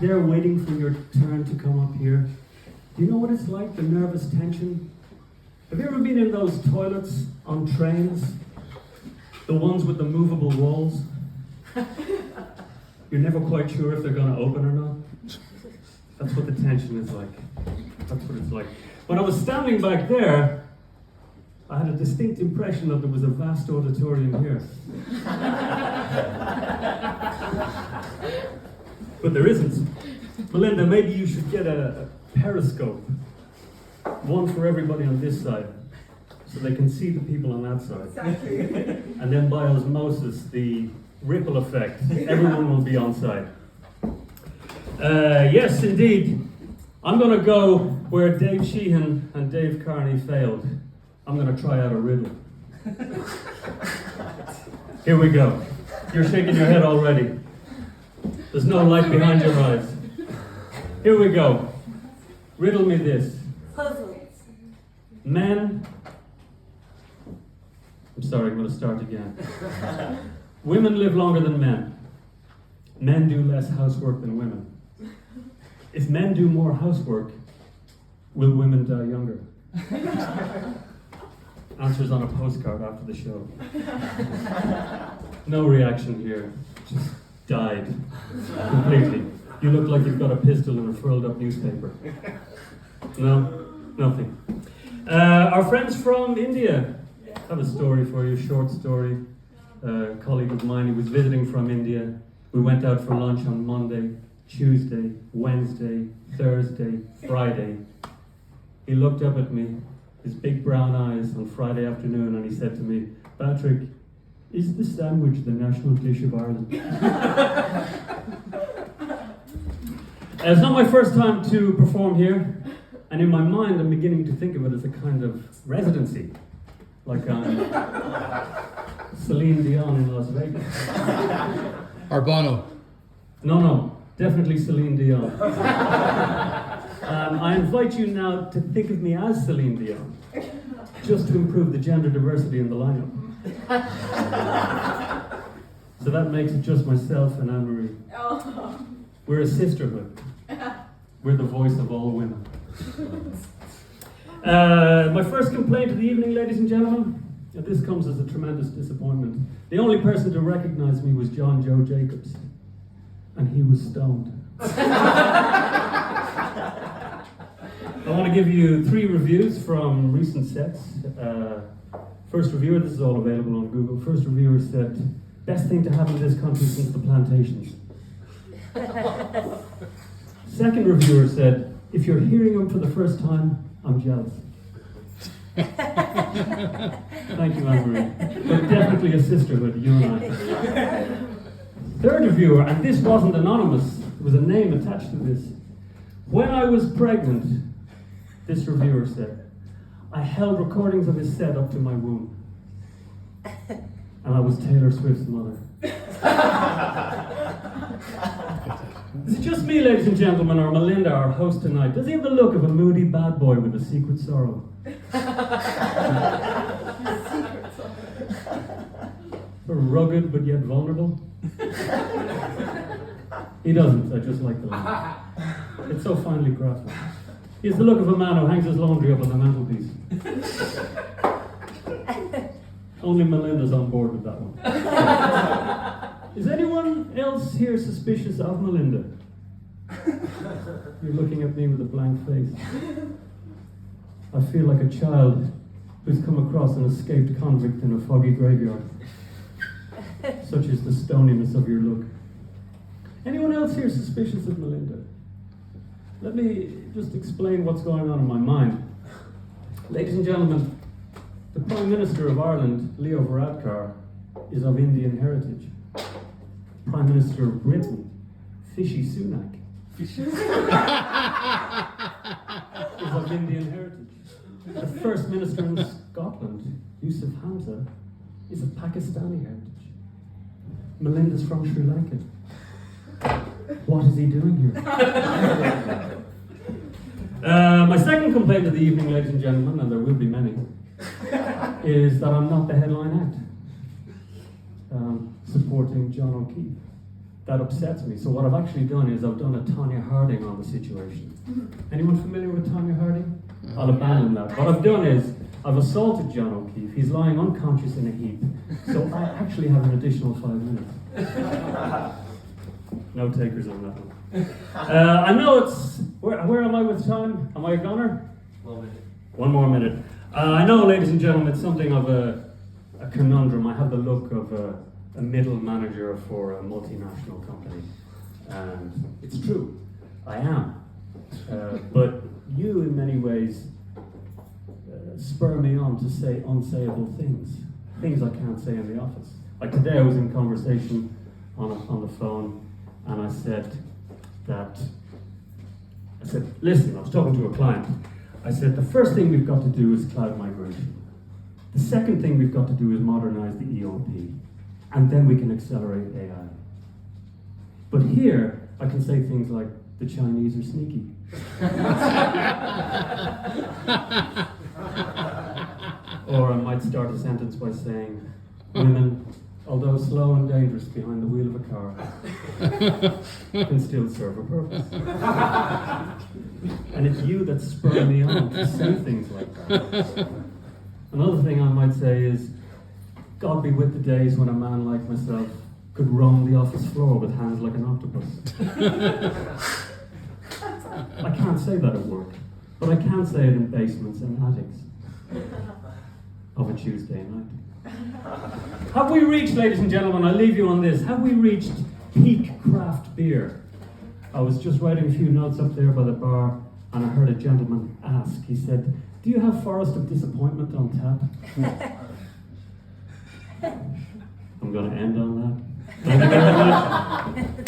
back there waiting for your turn to come up here? Do you know what it's like, the nervous tension? Have you ever been in those toilets on trains? The ones with the movable walls? You're never quite sure if they're going to open or not. That's what the tension is like. That's what it's like. When I was standing back there, I had a distinct impression that there was a vast auditorium here. But there isn't. Melinda, maybe you should get a periscope. One for everybody on this side, so they can see the people on that side. Exactly. And then by osmosis, the ripple effect, everyone will be on side. Yes, indeed. I'm going to go where Dave Sheehan and Dave Carney failed. I'm going to try out a riddle. Here we go. You're shaking your head already. There's no light behind your eyes. Here we go. Riddle me this. Puzzles. Men... I'm sorry, I'm going to start again. Women live longer than men. Men do less housework than women. If men do more housework, will women die younger? Answers on a postcard after the show. No reaction here. Just died. Completely. You look like you've got a pistol and a furled up newspaper. No? Nothing. Our friends from India have a story for you, short story. A colleague of mine who was visiting from India. We went out for lunch on Monday, Tuesday, Wednesday, Thursday, Friday. He looked up at me, his big brown eyes on Friday afternoon, and he said to me, "Patrick, is the sandwich the national dish of Ireland?" It's not my first time to perform here, and in my mind I'm beginning to think of it as a kind of residency, like Celine Dion in Las Vegas. Arbano. No, definitely Celine Dion. I invite you now to think of me as Celine Dion, just to improve the gender diversity in the lineup. So that makes it just myself and Anne-Marie. Oh. We're a sisterhood. We're the voice of all women. My first complaint of the evening, ladies and gentlemen. This comes as a tremendous disappointment. The only person to recognize me was John Joe Jacobs, and he was stoned. I want to give you 3 reviews from recent sets. First reviewer, this is all available on Google. First reviewer said, "Best thing to happen to this country since the plantations." Second reviewer said, "If you're hearing him for the first time, I'm jealous." Thank you, Anne-Marie. But definitely a sisterhood, you and I. Third reviewer, and this wasn't anonymous, there was a name attached to this. "When I was pregnant," this reviewer said, "I held recordings of his set up to my womb. And I was Taylor Swift's mother." Is it just me, ladies and gentlemen, or Melinda, our host tonight? Does he have the look of a moody bad boy with a secret sorrow? Rugged but yet vulnerable? He doesn't, I just like the line. It's so finely crafted. He has the look of a man who hangs his laundry up on the mantelpiece. Only Melinda's on board with that one. Is anyone else here suspicious of Melinda? You're looking at me with a blank face. I feel like a child who's come across an escaped convict in a foggy graveyard. Such is the stoniness of your look. Anyone else here suspicious of Melinda? Let me just explain what's going on in my mind. Ladies and gentlemen, the Prime Minister of Ireland, Leo Varadkar, is of Indian heritage. Prime Minister of Britain, Fishy Sunak, is of Indian heritage. The First Minister in Scotland, Yusuf Hamza, is of Pakistani heritage. Melinda's from Sri Lanka. What is he doing here? My second complaint of the evening, ladies and gentlemen, and there will be many, is that I'm not the headline act supporting John O'Keefe. that upsets me. So what I've actually done is I've done a Tonya Harding on the situation. Anyone familiar with Tonya Harding? I'll abandon that. What I've done is I've assaulted John O'Keefe. He's lying unconscious in a heap. So I actually have an additional 5 minutes. No takers on that one. I know it's... Where am I with time? Am I a goner? 1 minute. 1 more minute. I know, ladies and gentlemen, it's something of a conundrum. I have the look of a middle manager for a multinational company. And it's true. I am. But you, in many ways, spur me on to say unsayable things. Things I can't say in the office. Like today I was in conversation on the phone, and I said, listen, I was talking to a client. I said, the first thing we've got to do is cloud migration. The second thing we've got to do is modernize the EOP. And then we can accelerate AI. But here, I can say things like, the Chinese are sneaky. Or I might start a sentence by saying, women, although slow and dangerous behind the wheel of a car, can still serve a purpose. And it's you that spur me on to say things like that. Another thing I might say is, God be with the days when a man like myself could roam the office floor with hands like an octopus. I can't say that at work, but I can say it in basements and attics of a Tuesday night. Have we reached, ladies and gentlemen, I'll leave you on this, have we reached peak craft beer? I was just writing a few notes up there by the bar, and I heard a gentleman ask, he said, do you have Forest of Disappointment on tap? I'm going to end on that. Thank you very much.